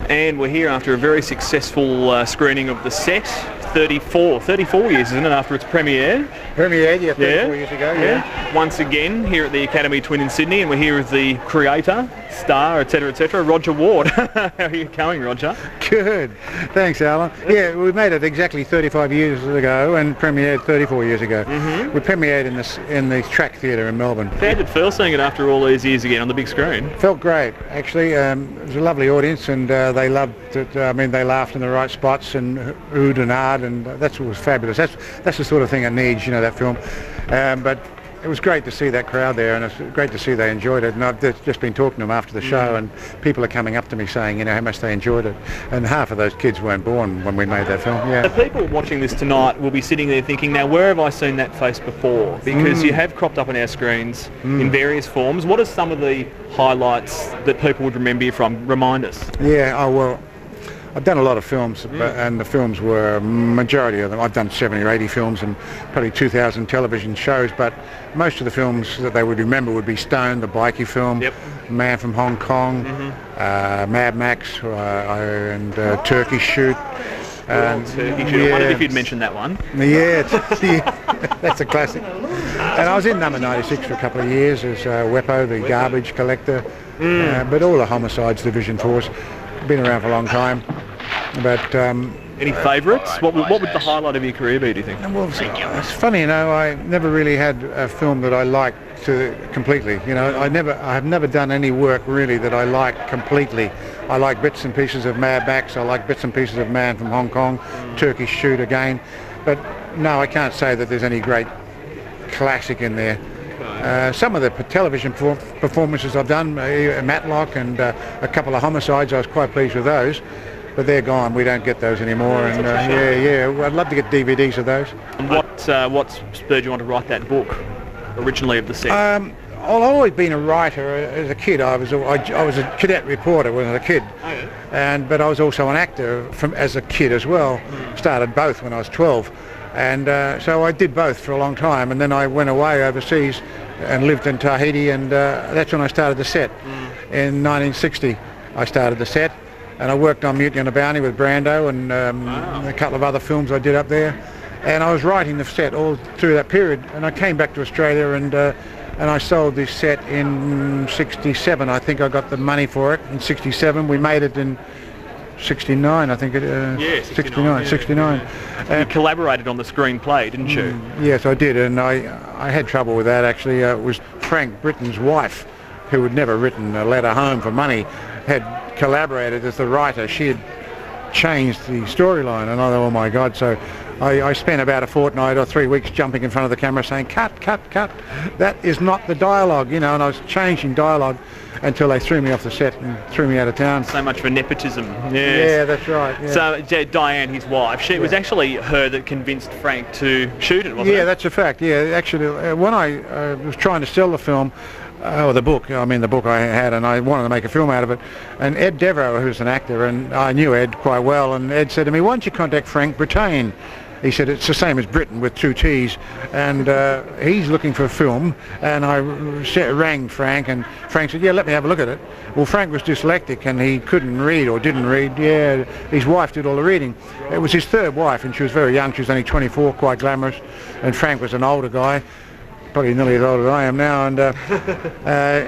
And we're here after a very successful screening of The Set. 34 years, isn't it, after its premiere? Premiered, yeah, 34 years ago, yeah. Once again, here at the Academy Twin in Sydney, and we're here with the creator, star, etc., Roger Ward. How are you going, Roger? Good. Thanks, Alan. Yeah, we made it exactly 35 years ago and premiered 34 years ago. We premiered in the Trak theatre in Melbourne. How did it feel seeing it after all these years again on the big screen? Felt great, actually. It was a lovely audience, and they loved it. I mean, they laughed in the right spots and oohed and ahed, and that's what was fabulous. That's the sort of thing it needs, you know, that film. But it was great to see that crowd there, and it's great to see they enjoyed it. And I've just been talking to them after the show, and people are coming up to me saying, you know, how much they enjoyed it. And half of those kids weren't born when we made that film. Yeah. The people watching this tonight will be sitting there thinking, now, where have I seen that face before? Because you have cropped up on our screens in various forms. What are some of the highlights that people would remember you from? Remind us. Yeah. Oh well. I've done a lot of films, and the films were, majority of them, I've done 70 or 80 films and probably 2,000 television shows, but most of the films that they would remember would be Stone, the bikie film, Man from Hong Kong, Mad Max, and Turkey Shoot. Turkey Shoot. I wondered if you'd mentioned that one. Yeah, that's a classic. And I was in number 96 for a couple of years as Wepo, the garbage collector, but all the homicides, Division Force. Been around for a long time. But any favourites? What would the highlight of your career be, do you think? Well, it's funny, you know, I never really had a film that I liked completely. You know, I have never done any work really that I like completely. I like bits and pieces of Mad Max. I like bits and pieces of Man from Hong Kong, Turkey Shoot again. But no, I can't say that there's any great classic in there. Some of the television performances I've done, Matlock and a couple of homicides, I was quite pleased with those, but they're gone. We don't get those anymore. And I'd love to get DVDs of those. And what spurred you on to write that book originally of The Set? I've always been a writer. As a kid, I was a cadet reporter when I was a kid, but I was also an actor as a kid as well. Started both when I was 12. And so I did both for a long time, and then I went away overseas and lived in Tahiti, and that's when I started The Set. In 1960 I started The Set, and I worked on Mutiny on the Bounty with Brando and a couple of other films I did up there, and I was writing The Set all through that period, and I came back to Australia and I sold this set in 67. I think I got the money for it in 67. We made it in 69, I think it 69. You collaborated on the screenplay, didn't you? Yes, I did, and I had trouble with that actually. It was Frank Britton's wife, who had never written a letter home for money, had collaborated as the writer. She had changed the storyline, and I thought, oh my God, so I spent about a fortnight or 3 weeks jumping in front of the camera saying, cut, cut, cut, that is not the dialogue, you know, and I was changing dialogue until they threw me off the set and threw me out of town. So much for nepotism. Yes. Yeah, that's right. Yeah. So Diane, his wife, it was actually her that convinced Frank to shoot it, wasn't it? Yeah, that's a fact. Yeah, actually, when I was trying to sell the film, or the book I had, and I wanted to make a film out of it, and Ed Devereaux, who's an actor, and I knew Ed quite well, and Ed said to me, why don't you contact Frank Brittain? He said it's the same as Britain with 2 T's, and he's looking for a film. And I rang Frank, and Frank said, yeah, let me have a look at it. Well, Frank was dyslexic and he couldn't read or didn't read. Yeah, his wife did all the reading. It was his third wife, and she was very young. She was only 24, quite glamorous, and Frank was an older guy, probably nearly as old as I am now. And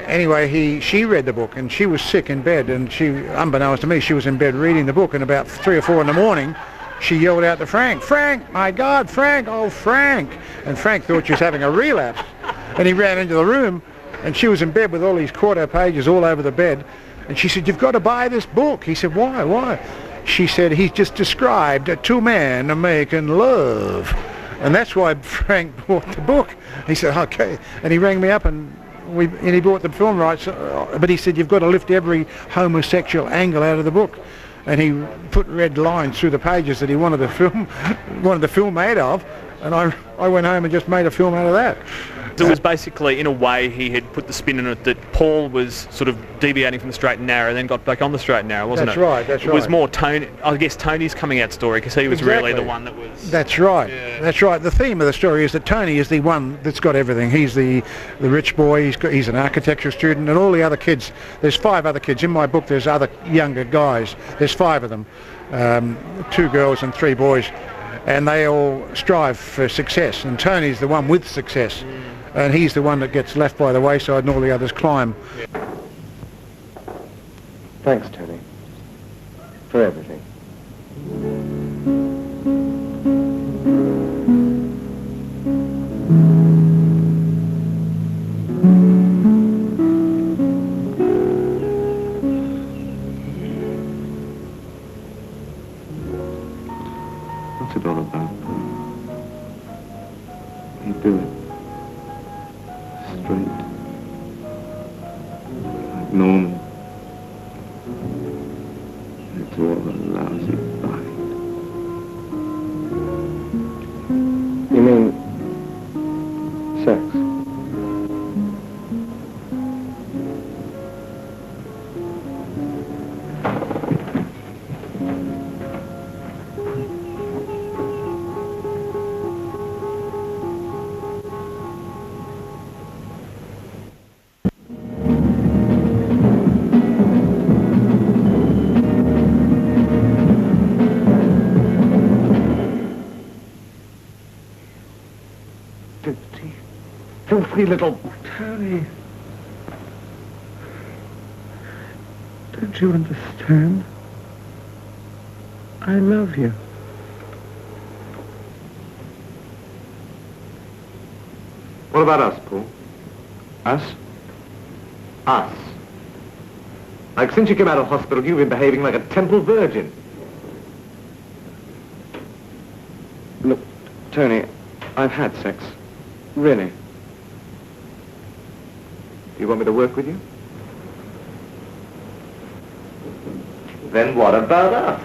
anyway, she read the book, and she was sick in bed, and she, unbeknownst to me, she was in bed reading the book, and about 3 or 4 in the morning, she yelled out to Frank, Frank, my God, Frank, oh Frank. And Frank thought she was having a relapse. And he ran into the room, and she was in bed with all these quarto pages all over the bed. And she said, you've got to buy this book. He said, why? She said, he's just described 2 men making love. And that's why Frank bought the book. He said, okay. And he rang me up, and he bought the film rights. But he said, you've got to lift every homosexual angle out of the book. And he put red lines through the pages that he wanted the film made of, and I went home and just made a film out of that. So it was basically, in a way, he had put the spin on it that Paul was sort of deviating from the straight and narrow, then got back on the straight and narrow, wasn't That's it? right, that's It was right. more Tony, I guess Tony's coming out story, because he was really the one that was... That's right. Yeah. That's right. The theme of the story is that Tony is the one that's got everything. He's the rich boy. He's an architecture student, and all the other kids. There's 5 other kids in my book. There's other younger guys. There's 5 of them, 2 girls and 3 boys, and they all strive for success. And Tony's the one with success, and he's the one that gets left by the wayside, and all the others climb. Thanks, Tony, for everything. What's it all about? You do it straight, like normal. It's all a lousy bind. You mean sex? Filthy little Tony. Don't you understand? I love you. What about us, Paul? Us? Us. Like, since you came out of hospital, you've been behaving like a temple virgin. Look, Tony, I've had sex. Really. You want me to work with you? Then what about us?